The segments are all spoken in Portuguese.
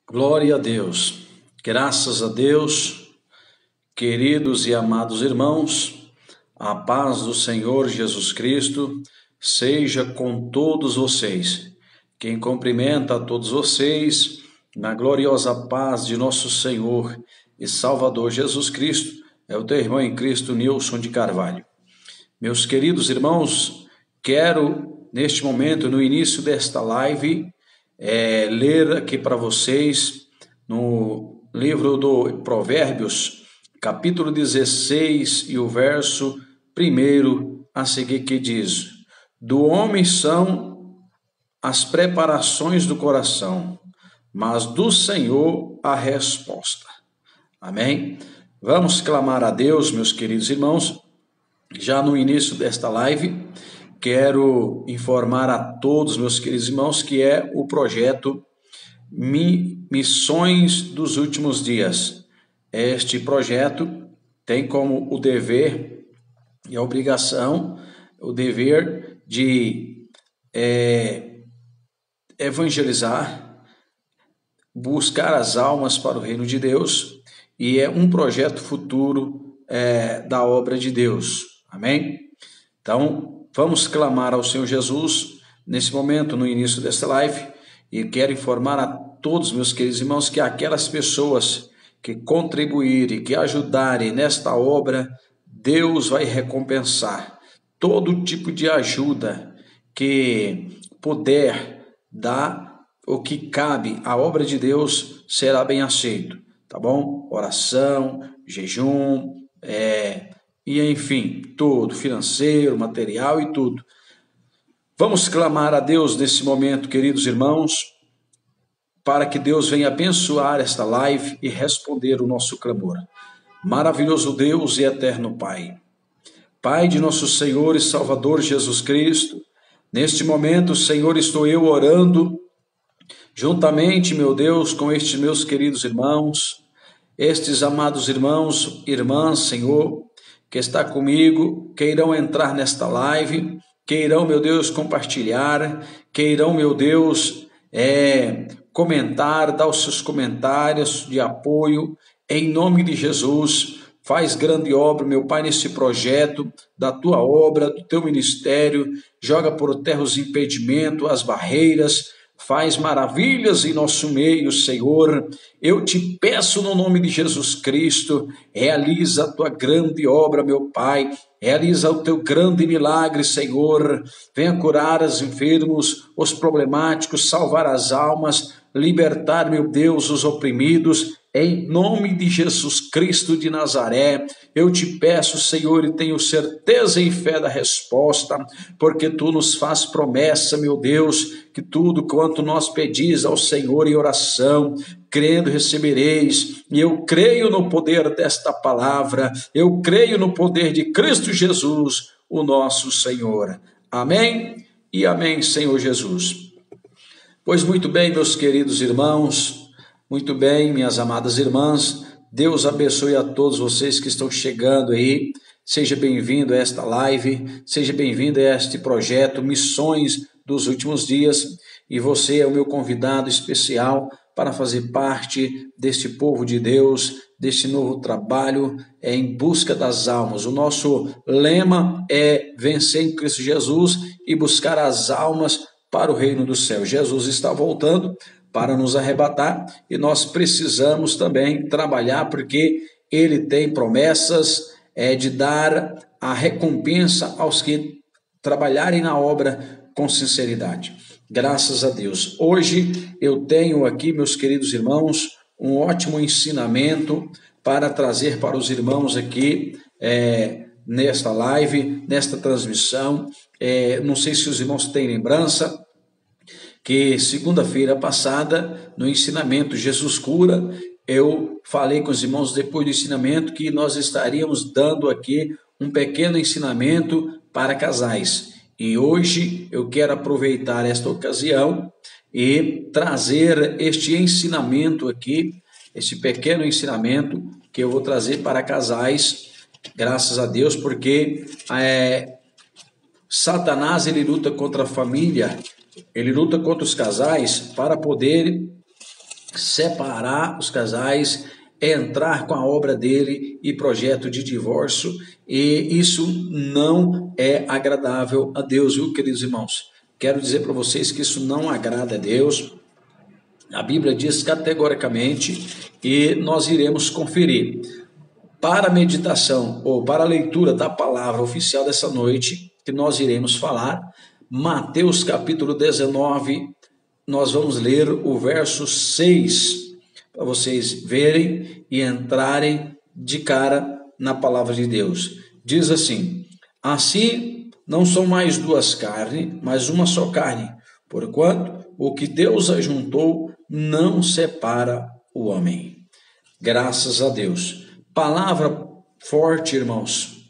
Glória a Deus, graças a Deus, queridos e amados irmãos, a paz do Senhor Jesus Cristo seja com todos vocês. Quem cumprimenta a todos vocês, na gloriosa paz de nosso Senhor e Salvador Jesus Cristo, é o teu irmão em Cristo, Nilson de Carvalho. Meus queridos irmãos, quero neste momento, no início desta live, ler aqui para vocês no livro do Provérbios, capítulo 16 e o verso 1 a seguir, que diz: do homem são as preparações do coração, mas do Senhor a resposta. Amém? Vamos clamar a Deus, meus queridos irmãos. Já no início desta live, quero informar a todos, meus queridos irmãos, que é o projeto Missões dos Últimos Dias. Este projeto tem como o dever e a obrigação, o dever de evangelizar, buscar as almas para o reino de Deus, e é um projeto futuro da obra de Deus. Amém? Então, vamos clamar ao Senhor Jesus nesse momento, no início desta live, e quero informar a todos, meus queridos irmãos, que aquelas pessoas que contribuírem, que ajudarem nesta obra, Deus vai recompensar. Todo tipo de ajuda que puder dar, o que cabe à obra de Deus, será bem aceito, tá bom? Oração, jejum, e enfim, tudo, financeiro, material e tudo. Vamos clamar a Deus nesse momento, queridos irmãos, para que Deus venha abençoar esta live e responder o nosso clamor. Maravilhoso Deus e eterno Pai, Pai de nosso Senhor e Salvador Jesus Cristo, neste momento, Senhor, estou eu orando, juntamente, meu Deus, com estes meus queridos irmãos, estes amados irmãos, irmãs, Senhor, que está comigo, que irão entrar nesta live, que irão, meu Deus, compartilhar, que irão, meu Deus, comentar, dar os seus comentários de apoio, em nome de Jesus. Faz grande obra, meu Pai, nesse projeto da tua obra, do teu ministério, joga por terra os impedimentos, as barreiras, faz maravilhas em nosso meio, Senhor. Eu te peço no nome de Jesus Cristo, realiza a tua grande obra, meu Pai, realiza o teu grande milagre, Senhor. Venha curar os enfermos, os problemáticos, salvar as almas, libertar, meu Deus, os oprimidos, em nome de Jesus Cristo de Nazaré. Eu te peço, Senhor, e tenho certeza e fé da resposta, porque tu nos faz promessa, meu Deus, que tudo quanto nós pedis ao Senhor em oração, crendo recebereis, e eu creio no poder desta palavra, eu creio no poder de Cristo Jesus, o nosso Senhor. Amém e amém, Senhor Jesus. Pois muito bem, meus queridos irmãos, muito bem, minhas amadas irmãs, Deus abençoe a todos vocês que estão chegando aí. Seja bem-vindo a esta live, seja bem-vindo a este projeto Missões dos Últimos Dias, e você é o meu convidado especial para fazer parte deste povo de Deus, deste novo trabalho em busca das almas. O nosso lema é vencer em Cristo Jesus e buscar as almas para o reino do céu. Jesus está voltando para nos arrebatar e nós precisamos também trabalhar, porque ele tem promessas de dar a recompensa aos que trabalharem na obra com sinceridade. Graças a Deus. Hoje eu tenho aqui, meus queridos irmãos, um ótimo ensinamento para trazer para os irmãos aqui nesta live, nesta transmissão. Não sei se os irmãos têm lembrança que segunda-feira passada, no ensinamento Jesus Cura, eu falei com os irmãos depois do ensinamento que nós estaríamos dando aqui um pequeno ensinamento para casais. E hoje eu quero aproveitar esta ocasião e trazer este ensinamento aqui, esse pequeno ensinamento que eu vou trazer para casais, graças a Deus, porque Satanás, ele luta contra a família, ele luta contra os casais para poder separar os casais, entrar com a obra dele e projeto de divórcio, e isso não é agradável a Deus, viu, queridos irmãos? Quero dizer para vocês que isso não agrada a Deus. A Bíblia diz categoricamente, e nós iremos conferir. Para a meditação ou para a leitura da palavra oficial dessa noite, que nós iremos falar, Mateus capítulo 19, nós vamos ler o verso 6, para vocês verem e entrarem de cara na palavra de Deus. Diz assim: assim não são mais duas carnes, mas uma só carne, porquanto o que Deus ajuntou não separa o homem. Graças a Deus. Palavra forte, irmãos.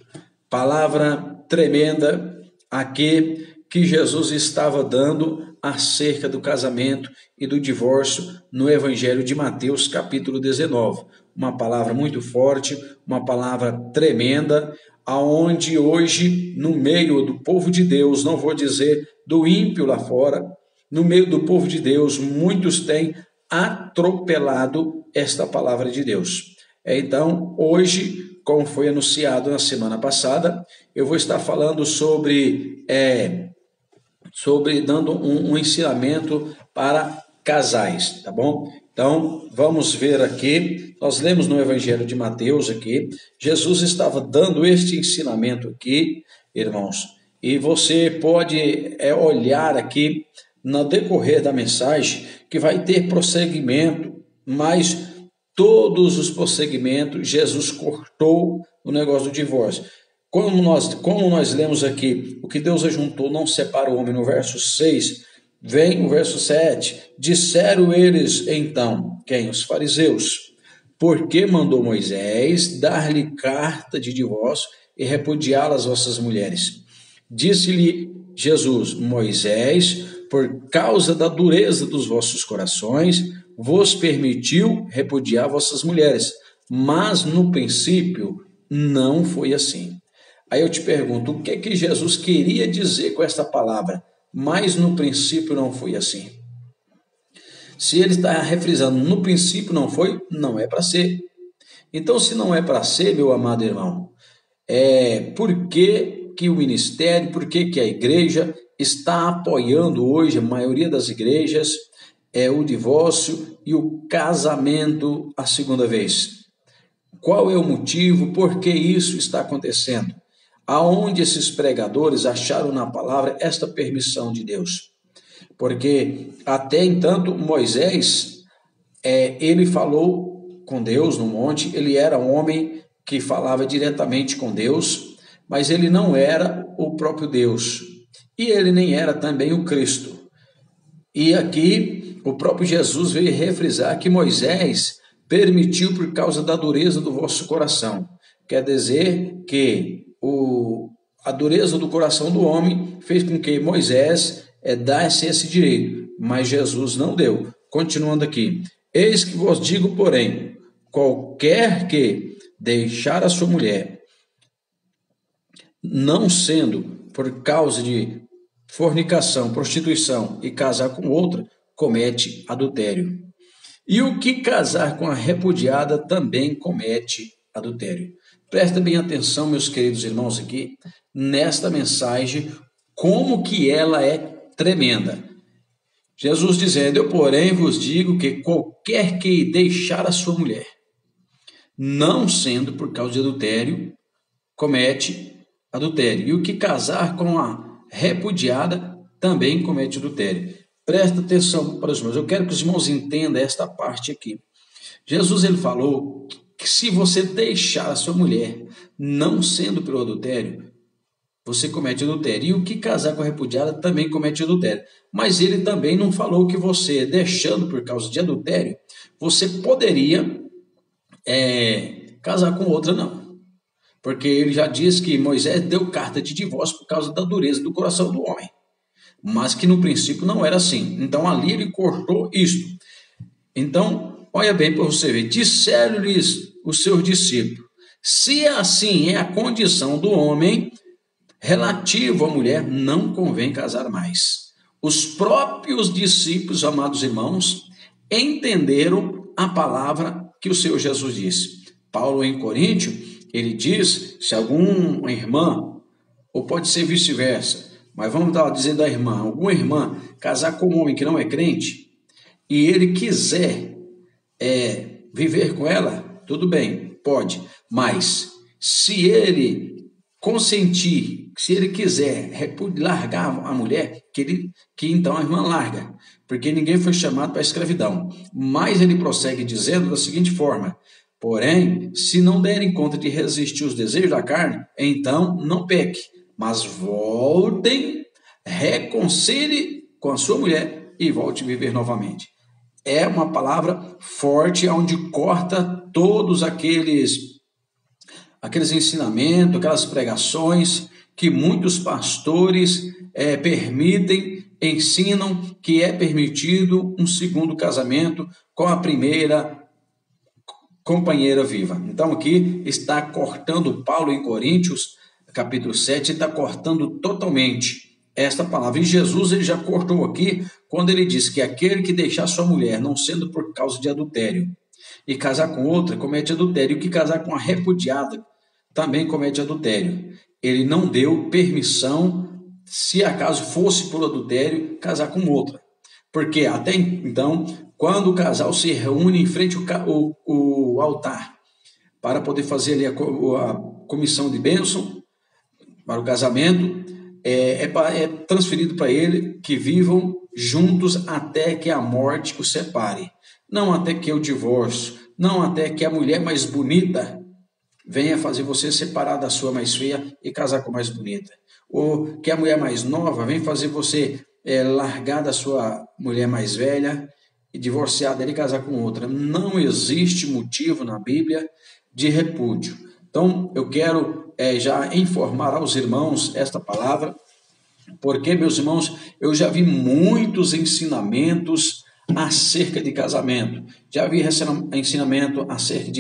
Palavra tremenda aqui que Jesus estava dando acerca do casamento e do divórcio no Evangelho de Mateus, capítulo 19. Uma palavra muito forte, uma palavra tremenda, aonde hoje, no meio do povo de Deus, não vou dizer do ímpio lá fora, no meio do povo de Deus, muitos têm atropelado esta palavra de Deus. Então, hoje, como foi anunciado na semana passada, eu vou estar falando sobre dando um ensinamento para casais, tá bom? Então, vamos ver aqui, nós lemos no Evangelho de Mateus aqui, Jesus estava dando este ensinamento aqui, irmãos, e você pode olhar aqui no decorrer da mensagem que vai ter prosseguimento, mas todos os prosseguimentos Jesus cortou o negócio do divórcio. Como nós lemos aqui, o que Deus ajuntou não separa o homem, no verso 6, vem o verso 7, disseram eles então, quem? Os fariseus, porque mandou Moisés dar-lhe carta de divórcio e repudiá-la as vossas mulheres. Disse-lhe Jesus: Moisés, por causa da dureza dos vossos corações, vos permitiu repudiar vossas mulheres, mas no princípio não foi assim. Aí eu te pergunto, o que que Jesus queria dizer com esta palavra? Mas no princípio não foi assim. Se ele está refrisando, no princípio não foi, não é para ser. Então, se não é para ser, meu amado irmão, por que o ministério, por que a igreja está apoiando hoje, a maioria das igrejas, o divórcio e o casamento a segunda vez? Qual é o motivo? Por que isso está acontecendo? Aonde esses pregadores acharam na palavra esta permissão de Deus? Porque até então Moisés, ele falou com Deus no monte, ele era um homem que falava diretamente com Deus, mas ele não era o próprio Deus, e ele nem era também o Cristo. E aqui o próprio Jesus veio refrisar que Moisés permitiu por causa da dureza do vosso coração. Quer dizer que a dureza do coração do homem fez com que Moisés desse esse direito, mas Jesus não deu. Continuando aqui, eis que vos digo, porém, qualquer que deixar a sua mulher, não sendo por causa de fornicação, prostituição e casar com outra, comete adultério. E o que casar com a repudiada também comete adultério. Presta bem atenção, meus queridos irmãos, aqui, nesta mensagem, como que ela é tremenda. Jesus dizendo, eu porém vos digo que qualquer que deixar a sua mulher, não sendo por causa de adultério, comete adultério. E o que casar com a repudiada também comete adultério. Presta atenção para os irmãos. Eu quero que os irmãos entendam esta parte aqui. Jesus ele falou que se você deixar a sua mulher, não sendo pelo adultério, você comete adultério. E o que casar com a repudiada também comete adultério. Mas ele também não falou que você, deixando por causa de adultério, você poderia casar com outra, não. Porque ele já diz que Moisés deu carta de divórcio por causa da dureza do coração do homem. Mas que no princípio não era assim. Então ali ele cortou isto. Então, olha bem para você ver. Disseram-lhes os seus discípulos, se assim é a condição do homem, relativo à mulher, não convém casar mais. Os próprios discípulos, amados irmãos, entenderam a palavra que o Senhor Jesus disse. Paulo em Coríntio, ele diz, se alguma irmã, ou pode ser vice-versa, mas vamos estar dizendo a irmã, alguma irmã casar com um homem que não é crente, e ele quiser viver com ela, tudo bem, pode, mas se ele consentir, se ele quiser largar a mulher, que então a irmã larga, porque ninguém foi chamado para a escravidão. Mas ele prossegue dizendo da seguinte forma: porém, se não derem conta de resistir os desejos da carne, então não peque, mas voltem, reconcilie com a sua mulher e volte a viver novamente. É uma palavra forte, onde corta todos aqueles ensinamentos, aquelas pregações que muitos pastores permitem, ensinam que é permitido um segundo casamento com a primeira companheira viva. Então aqui está cortando Paulo em Coríntios, capítulo 7, está cortando totalmente esta palavra. E Jesus ele já cortou aqui quando ele diz que aquele que deixar sua mulher, não sendo por causa de adultério, e casar com outra, comete adultério, e que casar com a repudiada também comete adultério. Ele não deu permissão, se acaso fosse por adultério, casar com outra. Porque até então, quando o casal se reúne em frente ao altar para poder fazer ali a comissão de bênção para o casamento, é transferido para ele que vivam juntos até que a morte os separe. Não até que o divórcio, não até que a mulher mais bonita venha fazer você separar da sua mais feia e casar com a mais bonita. Ou que a mulher mais nova venha fazer você largar da sua mulher mais velha e divorciar dela e casar com outra. Não existe motivo na Bíblia de repúdio. Então, eu quero já informar aos irmãos esta palavra, porque, meus irmãos, eu já vi muitos ensinamentos acerca de casamento. Já vi ensinamento acerca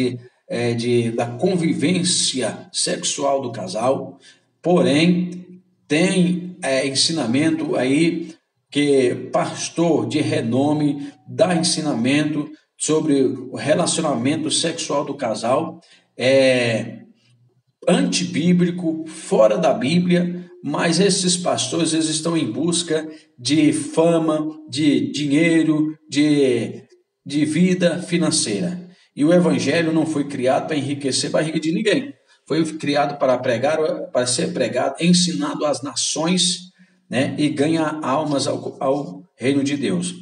da convivência sexual do casal, porém tem ensinamento aí que pastor de renome dá ensinamento sobre o relacionamento sexual do casal, antibíblico, fora da Bíblia, mas esses pastores eles estão em busca de fama, de dinheiro, de vida financeira. E o evangelho não foi criado para enriquecer a barriga de ninguém. Foi criado para pregar, para ser pregado, ensinado às nações, né, e ganhar almas ao reino de Deus.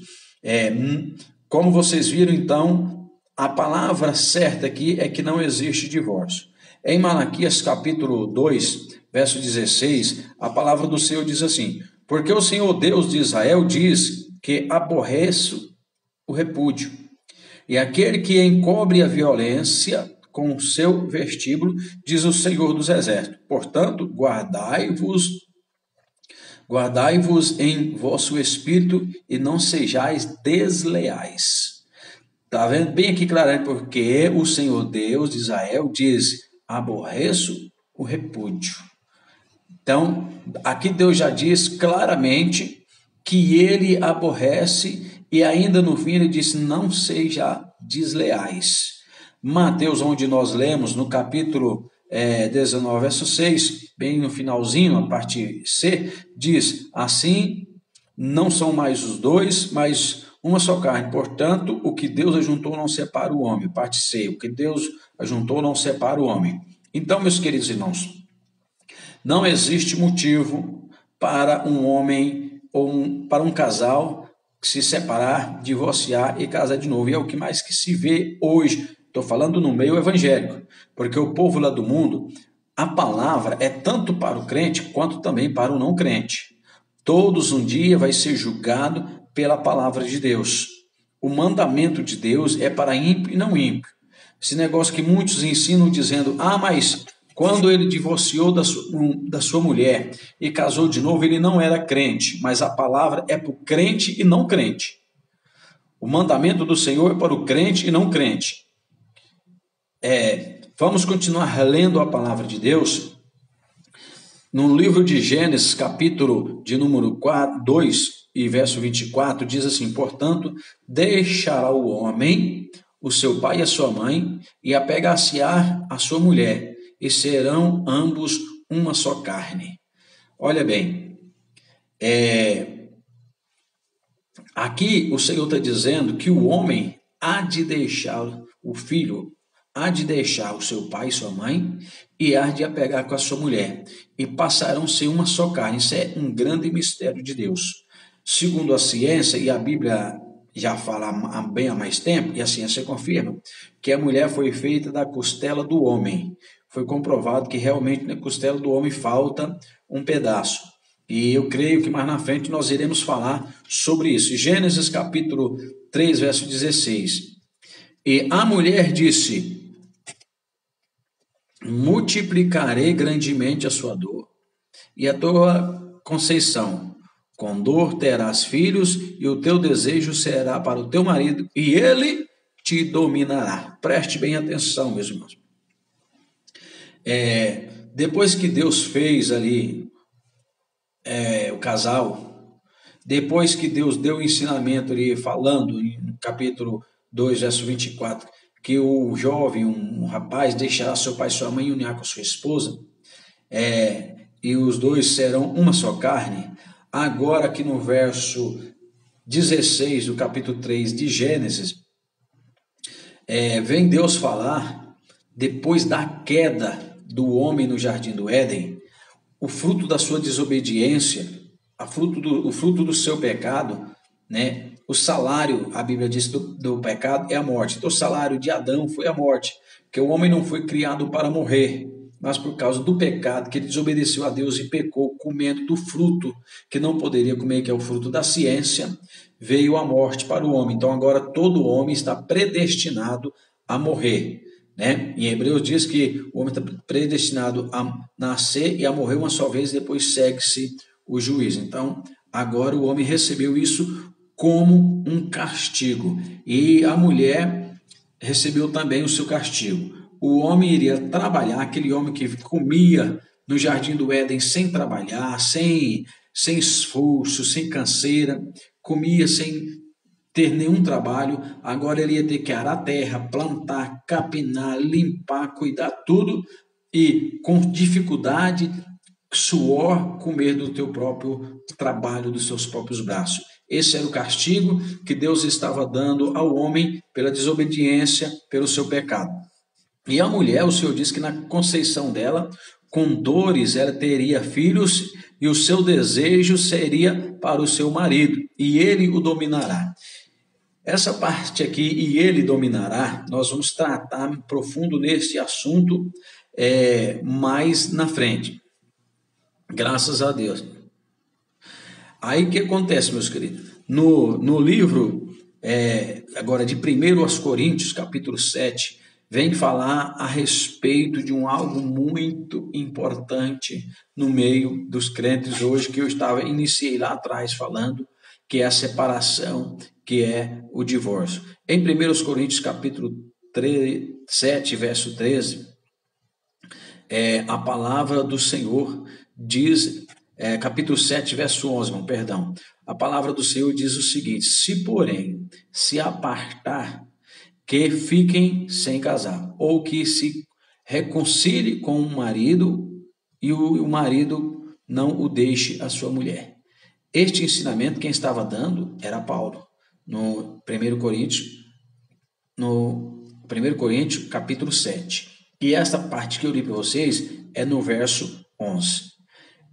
Como vocês viram, então, a palavra certa aqui é que não existe divórcio. Em Malaquias capítulo 2, verso 16, a palavra do Senhor diz assim: porque o Senhor Deus de Israel diz que aborrece o repúdio, e aquele que encobre a violência com o seu vestíbulo, diz o Senhor dos Exércitos. Portanto, guardai-vos em vosso espírito e não sejais desleais. Está vendo bem aqui claramente, porque o Senhor Deus de Israel diz: aborreço o repúdio. Então, aqui Deus já diz claramente que ele aborrece, e ainda no fim ele diz: não seja desleais. Mateus, onde nós lemos no capítulo 19, verso 6, bem no finalzinho, a parte C, diz: assim não são mais os dois, mas uma só carne. Portanto, o que Deus ajuntou não separa o homem. Parte C, o que Deus ajuntou não separa o homem. Então, meus queridos irmãos, não existe motivo para um homem ou para um casal se separar, divorciar e casar de novo. E é o que mais que se vê hoje. Estou falando no meio evangélico, porque o povo lá do mundo, a palavra é tanto para o crente quanto também para o não crente. Todos um dia vai ser julgado pela palavra de Deus. O mandamento de Deus é para ímpio e não ímpio. Esse negócio que muitos ensinam dizendo: mas quando ele divorciou da sua mulher e casou de novo, ele não era crente. Mas a palavra é para o crente e não crente. O mandamento do Senhor é para o crente e não crente. Vamos continuar lendo a palavra de Deus. No livro de Gênesis, capítulo de número 2 e verso 24, diz assim: portanto, deixará o homem o seu pai e a sua mãe, e apegar-se-á a sua mulher, e serão ambos uma só carne. Olha bem, aqui o Senhor está dizendo que o homem há de deixar, o filho há de deixar o seu pai e sua mãe e há de apegar com a sua mulher, e passarão a ser uma só carne. Isso é um grande mistério de Deus. Segundo a ciência, e a Bíblia já fala bem há mais tempo, e a ciência confirma, que a mulher foi feita da costela do homem. Foi comprovado que realmente na costela do homem falta um pedaço. E eu creio que mais na frente nós iremos falar sobre isso. Gênesis capítulo 3, verso 16. E a mulher disse: multiplicarei grandemente a sua dor e a tua conceição. Com dor terás filhos, e o teu desejo será para o teu marido, e ele te dominará. Preste bem atenção, meus irmãos. Depois que Deus fez ali o casal, depois que Deus deu o ensinamento ali, falando no capítulo 2, verso 24, que o jovem, um rapaz, deixará seu pai e sua mãe e unirá com sua esposa, e os dois serão uma só carne. Agora aqui no verso 16 do capítulo 3 de Gênesis, vem Deus falar, depois da queda do homem no jardim do Éden, o fruto da sua desobediência, o fruto do seu pecado, né? O salário, a Bíblia diz, do pecado é a morte. Então o salário de Adão foi a morte, porque o homem não foi criado para morrer, mas por causa do pecado, que ele desobedeceu a Deus e pecou, comendo do fruto que não poderia comer, que é o fruto da ciência, veio a morte para o homem. Então agora todo homem está predestinado a morrer, né? Em Hebreus diz que o homem está predestinado a nascer e a morrer uma só vez, depois segue-se o juízo. Então agora o homem recebeu isso como um castigo, e a mulher recebeu também o seu castigo. O homem iria trabalhar, aquele homem que comia no jardim do Éden sem trabalhar, sem esforço, sem canseira, comia sem ter nenhum trabalho, agora ele ia ter que arar a terra, plantar, capinar, limpar, cuidar tudo, e com dificuldade, suor, comer do teu próprio trabalho, dos seus próprios braços. Esse era o castigo que Deus estava dando ao homem pela desobediência, pelo seu pecado. E a mulher, o Senhor diz que na conceição dela, com dores, ela teria filhos, e o seu desejo seria para o seu marido, e ele o dominará. Essa parte aqui, e ele dominará, nós vamos tratar profundo nesse assunto mais na frente. Graças a Deus. Aí o que acontece, meus queridos? No livro, agora de 1 aos Coríntios, capítulo 7, vem falar a respeito de algo muito importante no meio dos crentes hoje, que eu iniciei lá atrás falando, que é a separação, que é o divórcio. Em 1 Coríntios, capítulo 7, verso 13, a palavra do Senhor diz, capítulo 7, verso 11, perdão. A palavra do Senhor diz o seguinte: se porém se apartar, que fiquem sem casar, ou que se reconcilie com o marido e o marido não o deixe a sua mulher. Este ensinamento quem estava dando era Paulo, no 1 Coríntios, capítulo 7. E essa parte que eu li para vocês é no verso 11.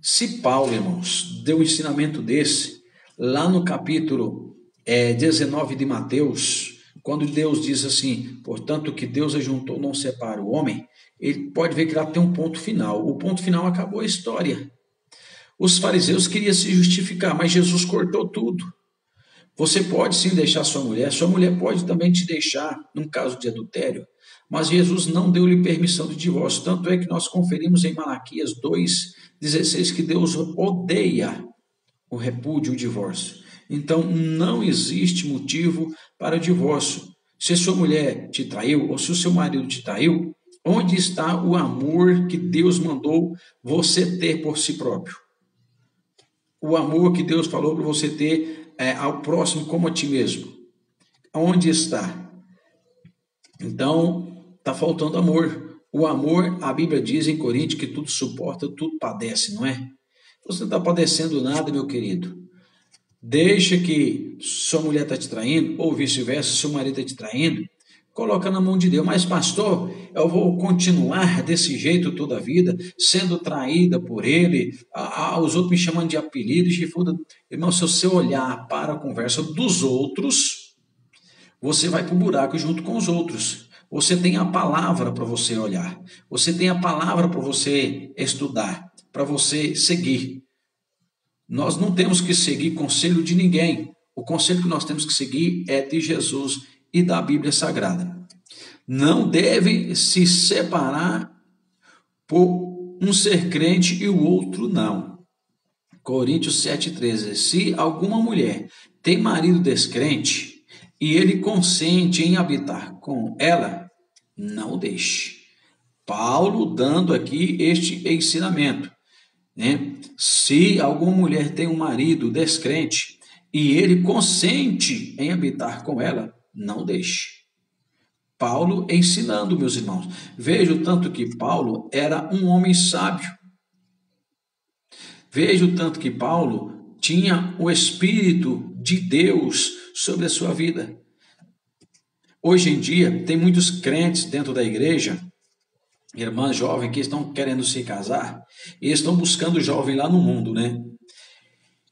Se Paulo, irmãos, deu um ensinamento desse, lá no capítulo 19 de Mateus, quando Deus diz assim, portanto, que Deus ajuntou, não separa o homem, ele pode ver que lá tem um ponto final. O ponto final acabou a história. Os fariseus queriam se justificar, mas Jesus cortou tudo. Você pode sim deixar sua mulher pode também te deixar, num caso de adultério, mas Jesus não deu-lhe permissão de divórcio. Tanto é que nós conferimos em Malaquias 2,16 que Deus odeia o repúdio, o divórcio. Então, não existe motivo para o divórcio. Se a sua mulher te traiu, ou se o seu marido te traiu, Onde está o amor que Deus mandou você ter por si próprio? O amor que Deus falou para você ter ao próximo como a ti mesmo. Onde está? Então, está faltando amor. O amor, a Bíblia diz em Coríntios que tudo suporta, tudo padece, não é? Você não está padecendo nada, meu querido. Deixa que sua mulher está te traindo, ou vice-versa, seu marido está te traindo, coloca na mão de Deus. Mas, pastor, eu vou continuar desse jeito toda a vida, sendo traída por ele, os outros me chamando de apelido, chifruda. Irmão, se você olhar para a conversa dos outros, você vai para o buraco junto com os outros. Você tem a palavra para você olhar, você tem a palavra para você estudar, para você seguir. Nós não temos que seguir conselho de ninguém. O conselho que nós temos que seguir é de Jesus e da Bíblia Sagrada. Não deve se separar por um ser crente e o outro não. Coríntios 7,13. Se alguma mulher tem marido descrente e ele consente em habitar com ela, não deixe. Paulo dando aqui este ensinamento. Né? Se alguma mulher tem um marido descrente e ele consente em habitar com ela, não deixe. Paulo ensinando, meus irmãos. Veja o tanto que Paulo era um homem sábio. Veja o tanto que Paulo tinha o Espírito de Deus sobre a sua vida. Hoje em dia, tem muitos crentes dentro da igreja, irmãs jovens que estão querendo se casar e estão buscando jovem lá no mundo, né?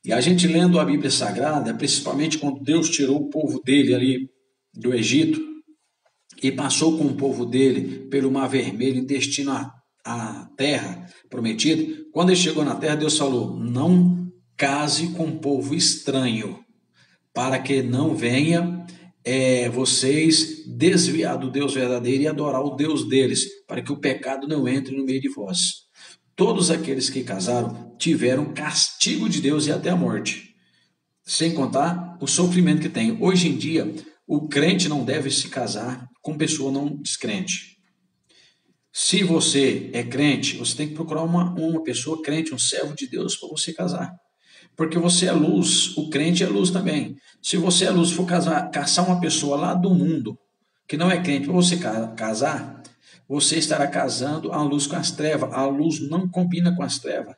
E a gente lendo a Bíblia Sagrada, principalmente quando Deus tirou o povo dele ali do Egito e passou com o povo dele pelo Mar Vermelho em destino à terra prometida, quando ele chegou na terra, Deus falou: não case com um povo estranho, para que não venha vocês desviar do Deus verdadeiro e adorar o Deus deles, para que o pecado não entre no meio de vós. Todos aqueles que casaram tiveram castigo de Deus e até a morte, sem contar o sofrimento que tem. Hoje em dia, o crente não deve se casar com pessoa não descrente. Se você é crente, você tem que procurar uma pessoa crente, um servo de Deus para você casar. Porque você é luz, o crente é luz também. Se você é luz, for caçar uma pessoa lá do mundo, que não é crente, para você casar, você estará casando a luz com as trevas. A luz não combina com as trevas.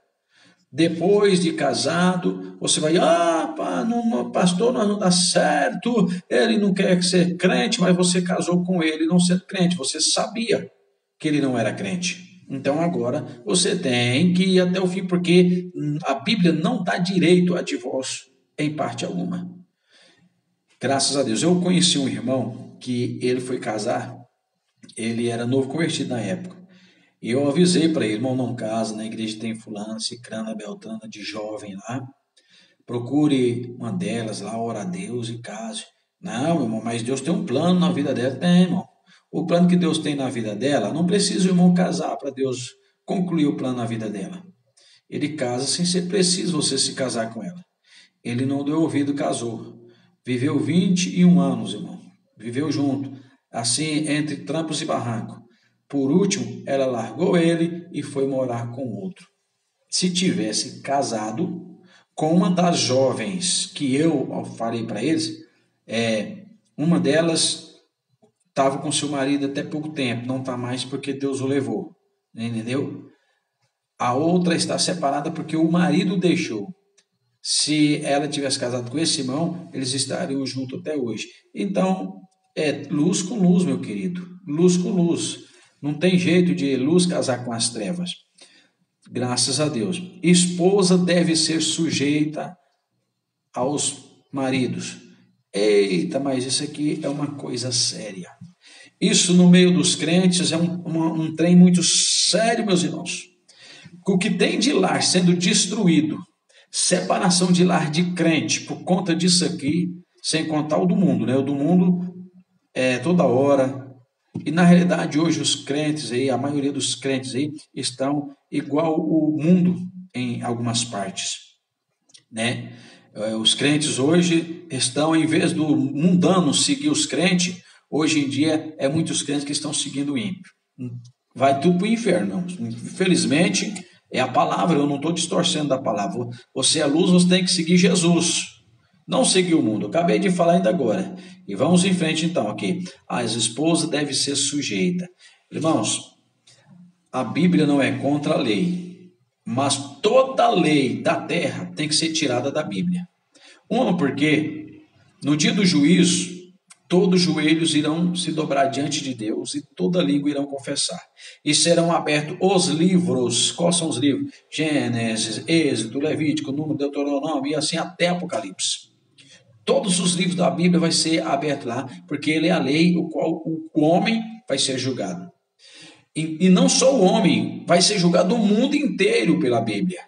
Depois de casado, você vai, pastor, nós não dá certo, ele não quer ser crente, mas você casou com ele não sendo crente. Você sabia que ele não era crente. Então agora você tem que ir até o fim, porque a Bíblia não dá direito a divórcio em parte alguma. Graças a Deus. Eu conheci um irmão que ele foi casar, ele era novo convertido na época. E eu avisei para ele: irmão, não casa, na igreja tem fulana, cicrana, beltrana de jovem lá. Procure uma delas lá, ora a Deus e case. Não, irmão, mas Deus tem um plano na vida dela. Tem, irmão. O plano que Deus tem na vida dela, não precisa o irmão casar para Deus concluir o plano na vida dela. Ele casa sem ser preciso você se casar com ela. Ele não deu ouvido, casou. Viveu 21 anos, irmão. Viveu junto, assim, entre trampos e barrancos. Por último, ela largou ele e foi morar com outro. Se tivesse casado com uma das jovens que eu falei para eles, uma delas estava com seu marido até pouco tempo, não está mais porque Deus o levou, entendeu? A outra está separada porque o marido deixou. Se ela tivesse casado com esse irmão, eles estariam juntos até hoje. Então, é luz com luz, meu querido, luz com luz. Não tem jeito de luz casar com as trevas. Graças a Deus. Esposa deve ser sujeita aos maridos. Eita, mas isso aqui é uma coisa séria. Isso no meio dos crentes é um trem muito sério, meus irmãos. O que tem de lar sendo destruído, separação de lar de crente por conta disso aqui, sem contar o do mundo, né? O do mundo é toda hora. E na realidade hoje os crentes aí, a maioria dos crentes aí estão igual o mundo em algumas partes, né? Os crentes hoje estão, em vez do mundano seguir os crentes, hoje em dia muitos crentes que estão seguindo o ímpio. vai tudo para o inferno. Infelizmente, é a palavra, eu não estou distorcendo da palavra. Você é luz, você tem que seguir Jesus. Não seguir o mundo. Eu acabei de falar ainda agora. E vamos em frente então aqui. As esposas devem ser sujeitas. Irmãos, a Bíblia não é contra a lei, mas toda lei da terra tem que ser tirada da Bíblia. Uma, porque no dia do juízo, todos os joelhos irão se dobrar diante de Deus e toda língua irão confessar. E serão abertos os livros. Quais são os livros? Gênesis, Êxodo, Levítico, Número, Deuteronômio e assim até Apocalipse. Todos os livros da Bíblia vai ser aberto lá, porque ele é a lei o qual o homem vai ser julgado. E não só o homem, vai ser julgado o mundo inteiro pela Bíblia.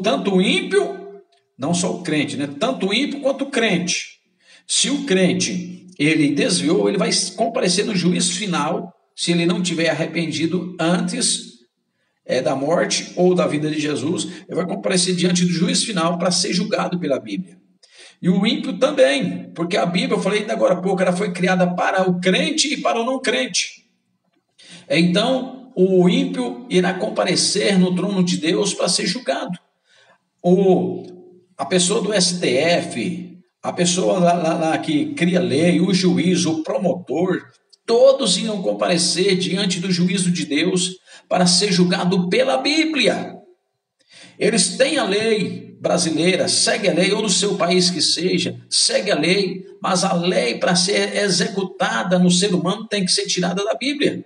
Tanto o ímpio, não só o crente, né? Tanto o ímpio quanto o crente. Se o crente ele desviou, ele vai comparecer no juízo final, se ele não tiver arrependido antes da morte ou da vida de Jesus, ele vai comparecer diante do juízo final para ser julgado pela Bíblia. E o ímpio também, porque a Bíblia, eu falei ainda agora há pouco, ela foi criada para o crente e para o não crente. Então, o ímpio irá comparecer no trono de Deus para ser julgado. A pessoa do STF, a pessoa lá que cria lei, o juiz, o promotor, todos irão comparecer diante do juízo de Deus para ser julgado pela Bíblia. Eles têm a lei brasileira, segue a lei, ou do seu país que seja, segue a lei, mas a lei para ser executada no ser humano tem que ser tirada da Bíblia.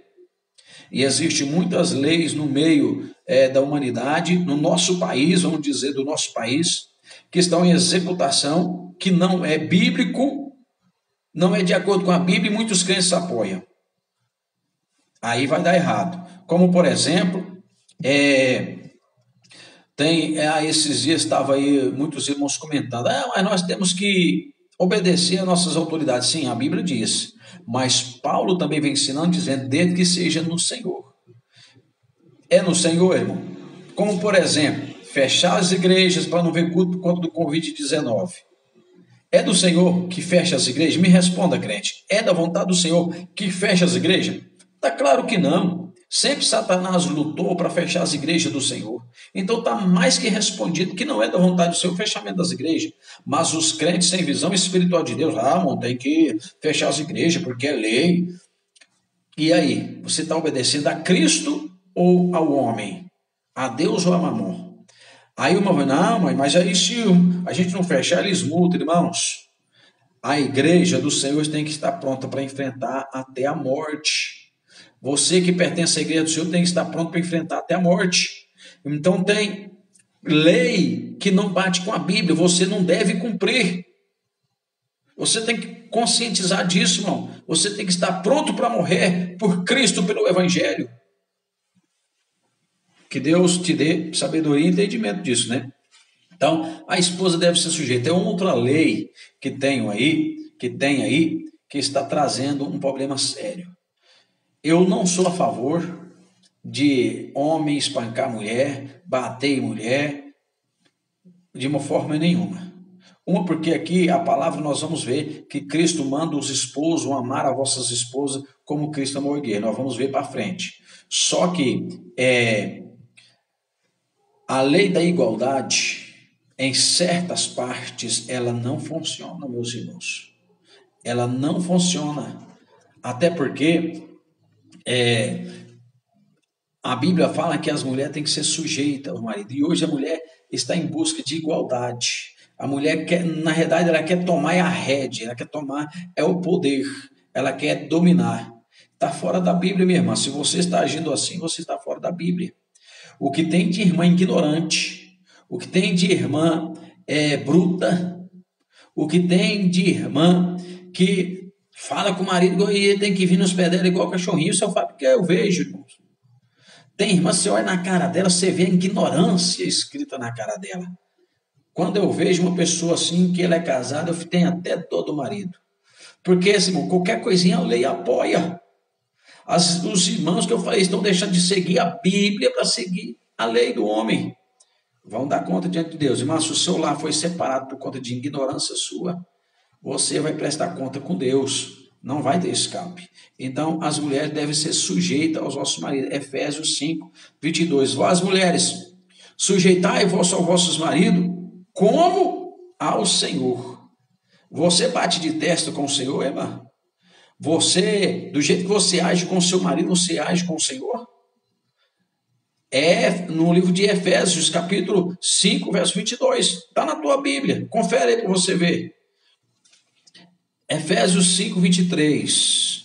E existem muitas leis no meio da humanidade, no nosso país, vamos dizer, do nosso país, que estão em executação, que não é bíblico, não é de acordo com a Bíblia, e muitos crentes apoiam. Aí vai dar errado. Como, por exemplo, esses dias estava aí muitos irmãos comentando, mas nós temos que obedecer às nossas autoridades. Sim, a Bíblia diz, mas Paulo também vem ensinando, dizendo, desde que seja no Senhor. É no Senhor, irmão. Como, por exemplo, fechar as igrejas para não ver culto por conta do Covid-19. É do Senhor que fecha as igrejas? Me responda, crente. É da vontade do Senhor que fecha as igrejas? Está claro que não. Sempre Satanás lutou para fechar as igrejas do Senhor. Então está mais que respondido que não é da vontade do Senhor o fechamento das igrejas. Mas os crentes sem visão espiritual de Deus, mano, tem que fechar as igrejas porque é lei. E aí, você está obedecendo a Cristo ou ao homem? A Deus ou a Mamon? Aí uma vai, não, mas aí se a gente não fechar, eles multam, irmãos. A igreja do Senhor tem que estar pronta para enfrentar até a morte. Você que pertence à igreja do Senhor tem que estar pronto para enfrentar até a morte. Então tem lei que não bate com a Bíblia, você não deve cumprir. Você tem que conscientizar disso, irmão. Você tem que estar pronto para morrer por Cristo, pelo Evangelho. Que Deus te dê sabedoria e entendimento disso, né? Então, a esposa deve ser sujeita. É outra lei que tem aí, que está trazendo um problema sério. Eu não sou a favor de homem espancar mulher, bater em mulher, de uma forma nenhuma. Uma, porque aqui a palavra nós vamos ver que Cristo manda os esposos amar as vossas esposas como Cristo amou a igreja. Nós vamos ver para frente. Só que a lei da igualdade, em certas partes, ela não funciona, meus irmãos. Ela não funciona. Até porque a Bíblia fala que as mulheres têm que ser sujeitas ao marido. E hoje a mulher está em busca de igualdade. A mulher quer, na realidade, ela quer tomar a rédea, ela quer tomar o poder, ela quer dominar. Está fora da Bíblia, minha irmã. Se você está agindo assim, você está fora da Bíblia. O que tem de irmã ignorante, o que tem de irmã bruta, o que tem de irmã que fala com o marido e ele tem que vir nos pés dela igual cachorrinho, isso eu falo porque eu vejo, irmãos. Tem irmã, você olha na cara dela, você vê a ignorância escrita na cara dela. Quando eu vejo uma pessoa assim, que ela é casada, eu tenho até dó do marido. Porque, irmão, qualquer coisinha a lei apoia. Os irmãos que eu falei estão deixando de seguir a Bíblia para seguir a lei do homem. Vão dar conta diante de Deus. Irmão, se o seu lar foi separado por conta de ignorância sua, você vai prestar conta com Deus. Não vai ter escape. Então, as mulheres devem ser sujeitas aos vossos maridos. Efésios 5, 22. Vós, mulheres, sujeitai-vos aos vossos maridos como ao Senhor. Você bate de testa com o Senhor, irmã? Você, do jeito que você age com o seu marido, você age com o Senhor? No livro de Efésios, capítulo 5, verso 22. Está na tua Bíblia. Confere aí para você ver. Efésios 5, 23.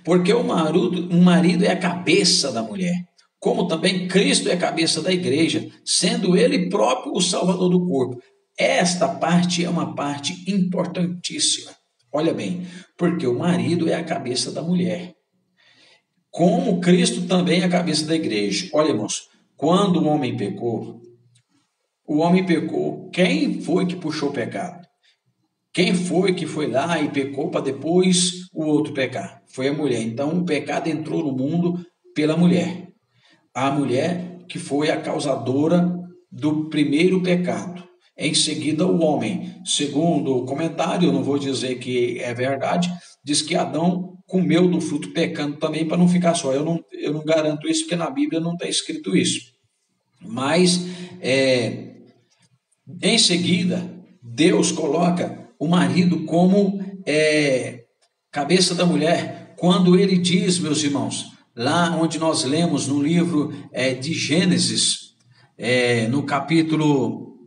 Porque o marido é a cabeça da mulher, como também Cristo é a cabeça da igreja, sendo ele próprio o salvador do corpo. Esta parte é uma parte importantíssima. Olha bem, porque o marido é a cabeça da mulher, como Cristo também é a cabeça da igreja. Olha, irmãos, quando o homem pecou, quem foi que puxou o pecado? Quem foi que foi lá e pecou para depois o outro pecar? Foi a mulher. Então o pecado entrou no mundo pela mulher. A mulher que foi a causadora do primeiro pecado. Em seguida o homem. Segundo o comentário, eu não vou dizer que é verdade, diz que Adão comeu do fruto pecando também para não ficar só. Eu não garanto isso porque na Bíblia não está escrito isso. Mas em seguida Deus coloca o marido como cabeça da mulher, quando ele diz, meus irmãos, lá onde nós lemos no livro de Gênesis, no capítulo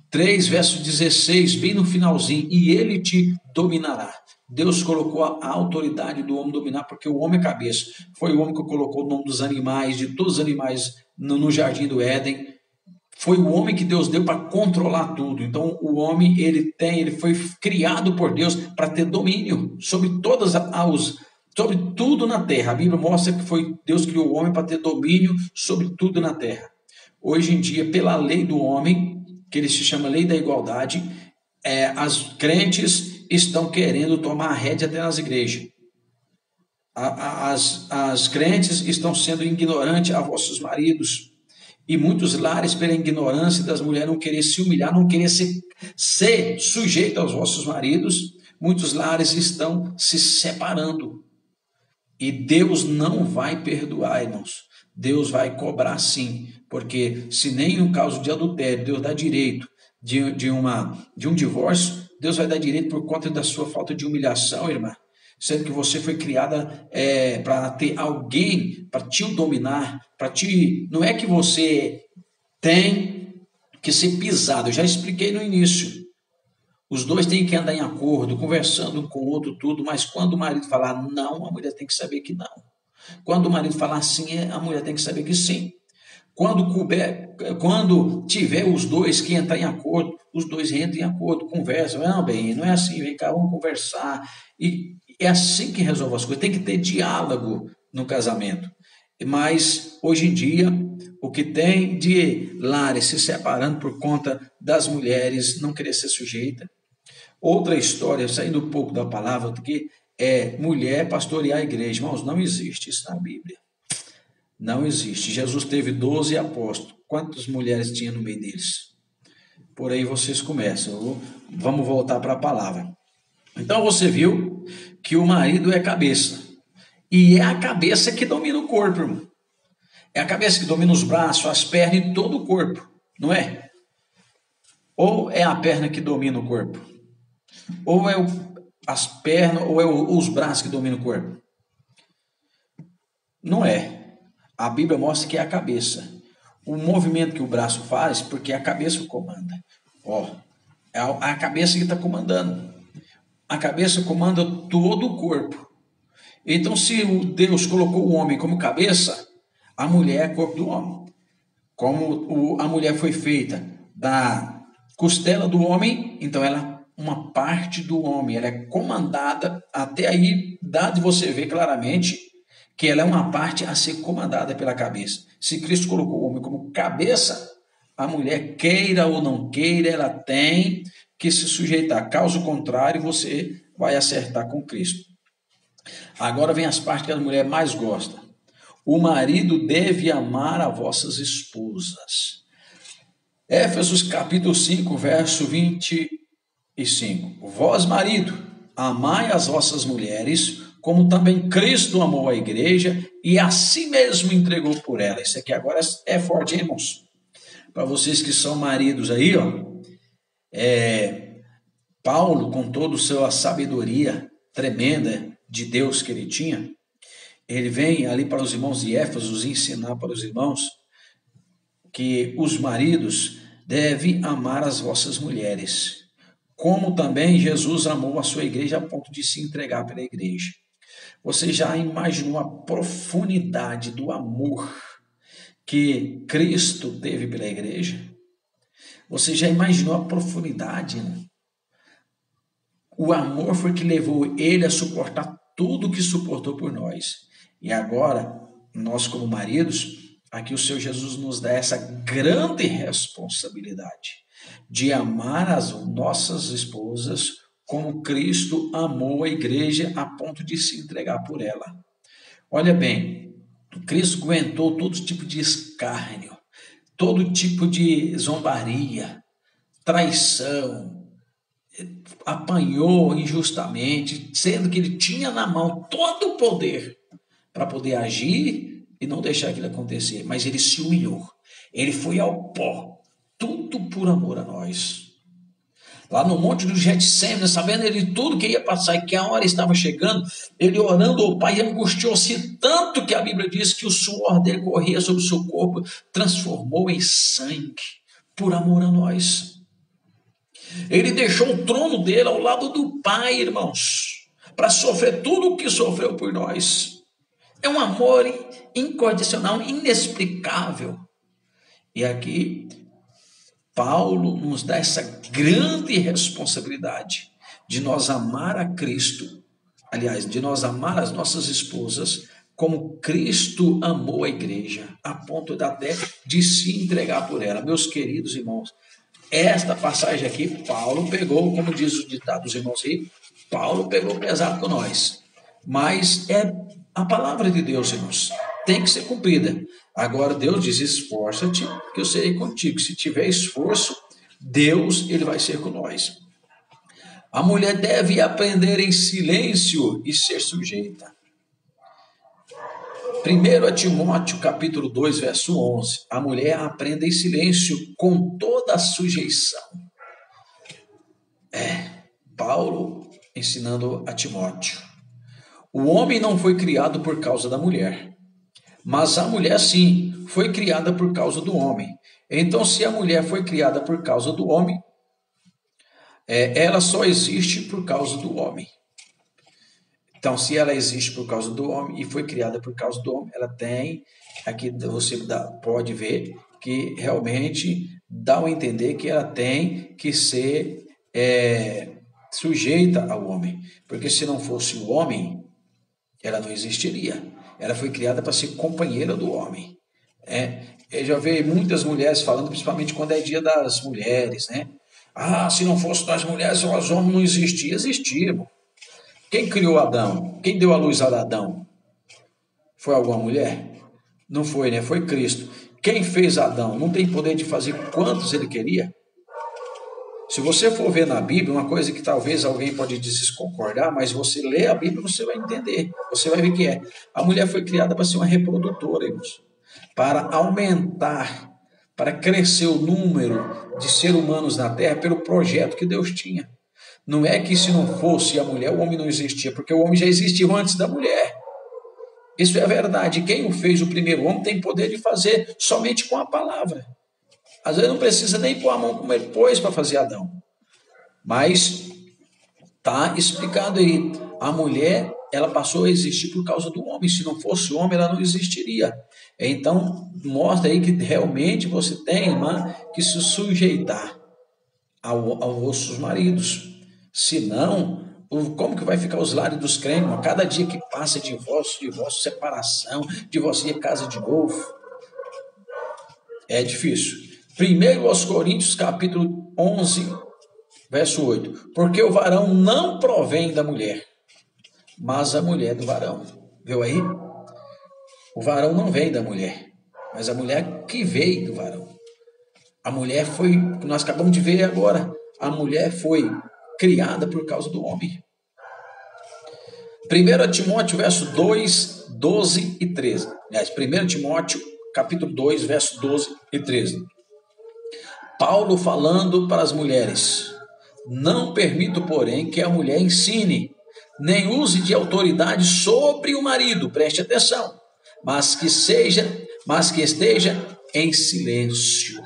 3, verso 16, bem no finalzinho, e ele te dominará. Deus colocou a autoridade do homem dominar, porque o homem é cabeça. Foi o homem que colocou o nome dos animais, de todos os animais no jardim do Éden. Foi o homem que Deus deu para controlar tudo. Então, o homem, ele foi criado por Deus para ter domínio sobre sobre tudo na terra. A Bíblia mostra que foi Deus que criou o homem para ter domínio sobre tudo na terra. Hoje em dia, pela lei do homem, que ele se chama lei da igualdade, as crentes estão querendo tomar a rédea até nas igrejas. As crentes estão sendo ignorantes a vossos maridos. E muitos lares, pela ignorância das mulheres, não querer se humilhar, não querer ser sujeito aos vossos maridos, muitos lares estão se separando. E Deus não vai perdoar, irmãos. Deus vai cobrar sim, porque se nem no caso de adultério Deus dá direito de um divórcio, Deus vai dar direito por conta da sua falta de humilhação, irmã. Sendo que você foi criada para ter alguém para te dominar, não é que você tem que ser pisado. Eu já expliquei no início. Os dois têm que andar em acordo, conversando um com o outro, tudo, mas quando o marido falar não, a mulher tem que saber que não. Quando o marido falar sim, a mulher tem que saber que sim. Quando tiver os dois que entrar em acordo, os dois entram em acordo, conversam. Não, bem, não é assim, vem cá, vamos conversar. E é assim que resolve as coisas. Tem que ter diálogo no casamento. Mas, hoje em dia, o que tem de lares se separando por conta das mulheres não querer ser sujeita. Outra história, saindo um pouco da palavra, que é mulher pastorear a igreja. Irmãos, não existe isso na Bíblia. Não existe. Jesus teve 12 apóstolos. Quantas mulheres tinha no meio deles? Por aí vocês começam. Vamos voltar para a palavra. Então você viu que o marido é a cabeça. E é a cabeça que domina o corpo, irmão. É a cabeça que domina os braços, as pernas e todo o corpo. Não é? Ou é a perna que domina o corpo? Ou é as pernas, ou é os braços que dominam o corpo? Não é. A Bíblia mostra que é a cabeça. O movimento que o braço faz, porque a cabeça comanda. É a cabeça que está comandando. A cabeça comanda todo o corpo. Então, se Deus colocou o homem como cabeça, a mulher é corpo do homem. Como a mulher foi feita da costela do homem, então ela é uma parte do homem. Ela é comandada, até aí dá de você ver claramente que ela é uma parte a ser comandada pela cabeça. Se Cristo colocou o homem como cabeça, a mulher, queira ou não queira, ela tem que se sujeitar. Caso contrário, você vai acertar com Cristo. Agora vem as partes que a mulher mais gosta. O marido deve amar as vossas esposas. Éfesos capítulo 5, verso 25. Vós, marido, amai as vossas mulheres, como também Cristo amou a igreja e a si mesmo entregou por ela. Isso aqui agora é forte, hein, irmãos? Para vocês que são maridos aí, ó, Paulo, com toda a sua sabedoria tremenda de Deus que ele tinha, ele vem ali para os irmãos de Éfeso ensinar para os irmãos que os maridos devem amar as vossas mulheres, como também Jesus amou a sua igreja a ponto de se entregar pela igreja. Você já imaginou a profundidade do amor que Cristo teve pela igreja? Você já imaginou a profundidade? O amor foi que levou ele a suportar tudo que suportou por nós. E agora, nós como maridos, aqui o Senhor Jesus nos dá essa grande responsabilidade de amar as nossas esposas como Cristo amou a igreja a ponto de se entregar por ela. Olha bem, Cristo aguentou todo tipo de escárnio, todo tipo de zombaria, traição, apanhou injustamente, sendo que ele tinha na mão todo o poder para poder agir e não deixar aquilo acontecer, mas ele se humilhou, ele foi ao pó, tudo por amor a nós. Lá no monte do Getsêmani, sabendo ele tudo que ia passar e que a hora estava chegando, ele orando ao Pai, angustiou-se tanto que a Bíblia diz que o suor dele corria sobre o seu corpo, transformou em sangue, por amor a nós. Ele deixou o trono dele ao lado do Pai, irmãos, para sofrer tudo o que sofreu por nós. É um amor incondicional, inexplicável. E aqui Paulo nos dá essa grande responsabilidade de nós amar a Cristo, aliás, de nós amar as nossas esposas como Cristo amou a igreja, a ponto até de se entregar por ela. Meus queridos irmãos, esta passagem aqui, Paulo pegou, como diz o ditado dos irmãos aí, Paulo pegou pesado com nós. Mas é a palavra de Deus, irmãos, tem que ser cumprida. Agora Deus diz, esforça-te que eu serei contigo. Se tiver esforço, Deus, ele vai ser com nós. A mulher deve aprender em silêncio e ser sujeita. 1 Timóteo capítulo 2, verso 11. A mulher aprende em silêncio com toda a sujeição. Paulo ensinando a Timóteo. O homem não foi criado por causa da mulher, mas a mulher sim foi criada por causa do homem. Então, se a mulher foi criada por causa do homem, ela só existe por causa do homem. Então, se ela existe por causa do homem e foi criada por causa do homem, ela tem, aqui você pode ver que realmente dá a entender que ela tem que ser sujeita ao homem. Porque se não fosse o homem, ela não existiria. Ela foi criada para ser companheira do homem. Eu já vi muitas mulheres falando, principalmente quando é dia das mulheres, né? Ah, se não fosse das mulheres, os homens não existiam. Existiam. Quem criou Adão? Quem deu a luz a Adão? Foi alguma mulher? Não foi, né? Foi Cristo. Quem fez Adão? Não tem poder de fazer quantos ele queria? Se você for ver na Bíblia, uma coisa que talvez alguém pode desconcordar, mas você lê a Bíblia, você vai entender. Você vai ver que a mulher foi criada para ser uma reprodutora, irmãos, para aumentar, para crescer o número de seres humanos na Terra pelo projeto que Deus tinha. Não é que se não fosse a mulher, o homem não existia, porque o homem já existiu antes da mulher. Isso é a verdade. Quem o fez, o primeiro homem, tem poder de fazer somente com a palavra. Às vezes não precisa nem pôr a mão como ele pôs para fazer Adão. Mas está explicado aí. A mulher, ela passou a existir por causa do homem. Se não fosse o homem, ela não existiria. Então, mostra aí que realmente você tem, irmã, que se sujeitar aos vossos maridos. Senão, como que vai ficar os lares dos crentes? Cada dia que passa, divórcio, separação, divorcia, casa de novo. É difícil. 1 Coríntios, capítulo 11, verso 8. Porque o varão não provém da mulher, mas a mulher do varão. Viu aí? O varão não vem da mulher, mas a mulher que veio do varão. A mulher nós acabamos de ver agora, a mulher foi criada por causa do homem. 1 Timóteo, verso 2, 12 e 13. Aliás, 1 Timóteo, capítulo 2, verso 12 e 13. Paulo falando para as mulheres: não permito, porém, que a mulher ensine, nem use de autoridade sobre o marido, preste atenção, mas que esteja em silêncio.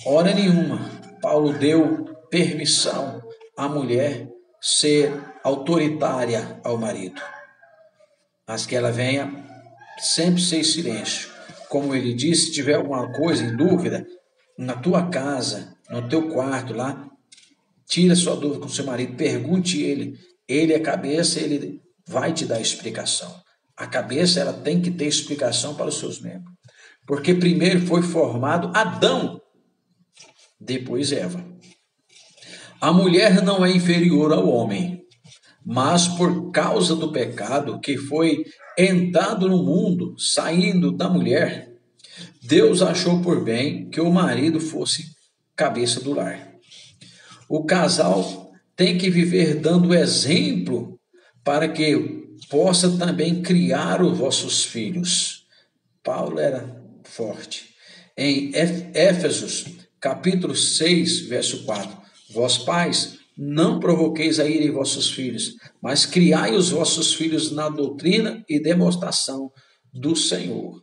Hora nenhuma, Paulo deu permissão à mulher ser autoritária ao marido, mas que ela venha sempre ser em silêncio. Como ele disse, se tiver alguma coisa em dúvida, na tua casa, no teu quarto lá, tira sua dúvida com seu marido, pergunte ele é cabeça, ele vai te dar explicação. A cabeça, ela tem que ter explicação para os seus membros, porque primeiro foi formado Adão, depois Eva. A mulher não é inferior ao homem, mas por causa do pecado que foi entrado no mundo, saindo da mulher, Deus achou por bem que o marido fosse cabeça do lar. O casal tem que viver dando exemplo para que possa também criar os vossos filhos. Paulo era forte. Em Éfesos, capítulo 6, verso 4. Vós, pais, não provoqueis a ira em vossos filhos, mas criai os vossos filhos na doutrina e demonstração do Senhor.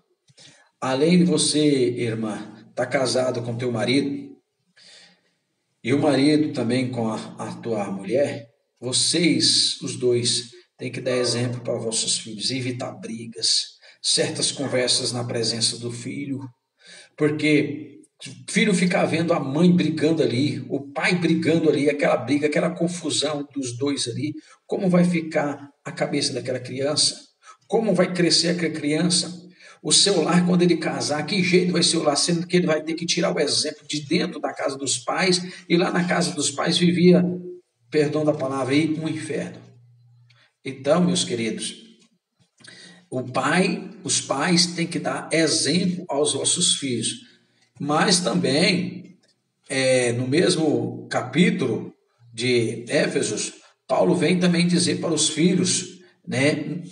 Além de você, irmã, estar casado com teu marido, e o marido também com a tua mulher, vocês, os dois, têm que dar exemplo para vossos filhos, evitar brigas, certas conversas na presença do filho, porque o filho fica vendo a mãe brigando ali, o pai brigando ali, aquela briga, aquela confusão dos dois ali, como vai ficar a cabeça daquela criança? Como vai crescer aquela criança? O seu lar, quando ele casar, que jeito vai ser o lar, sendo que ele vai ter que tirar o exemplo de dentro da casa dos pais, e lá na casa dos pais vivia, perdão da palavra aí, um inferno. Então, meus queridos, os pais têm que dar exemplo aos vossos filhos, mas também, no mesmo capítulo de Éfesos, Paulo vem também dizer para os filhos, né,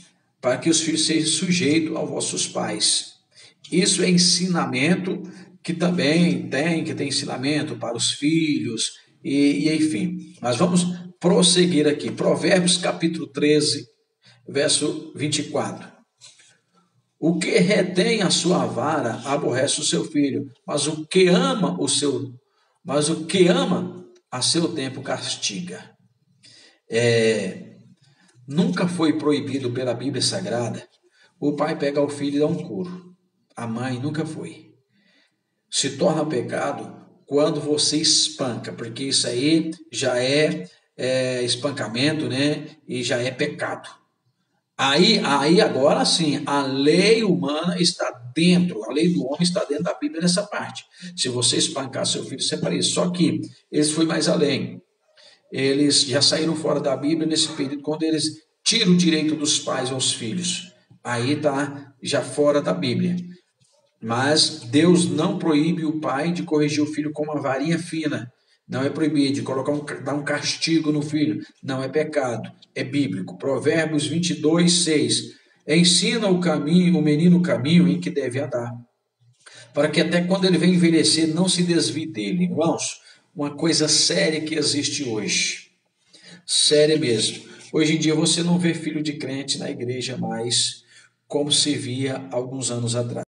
para que os filhos sejam sujeitos aos vossos pais. Isso é ensinamento que também tem que ter ensinamento para os filhos, e enfim. Mas vamos prosseguir aqui. Provérbios capítulo 13, verso 24. O que retém a sua vara aborrece o seu filho, mas o que ama a seu tempo castiga. Nunca foi proibido pela Bíblia Sagrada o pai pegar o filho e dar um couro. A mãe nunca foi. Se torna pecado quando você espanca, porque isso aí já é espancamento, né? E já é pecado. Aí agora sim, a lei humana está dentro, a lei do homem está dentro da Bíblia nessa parte. Se você espancar seu filho, você é para isso. Só que eles foram mais além. Eles já saíram fora da Bíblia nesse período, quando eles tiram o direito dos pais aos filhos. Aí está já fora da Bíblia. Mas Deus não proíbe o pai de corrigir o filho com uma varinha fina. Não é proibido de dar um castigo no filho. Não é pecado, é bíblico. Provérbios 22, 6. Ensina o menino o caminho em que deve andar, para que até quando ele vem envelhecer não se desvie dele. Irmãos, uma coisa séria que existe hoje. Séria mesmo. Hoje em dia você não vê filho de crente na igreja mais como se via alguns anos atrás.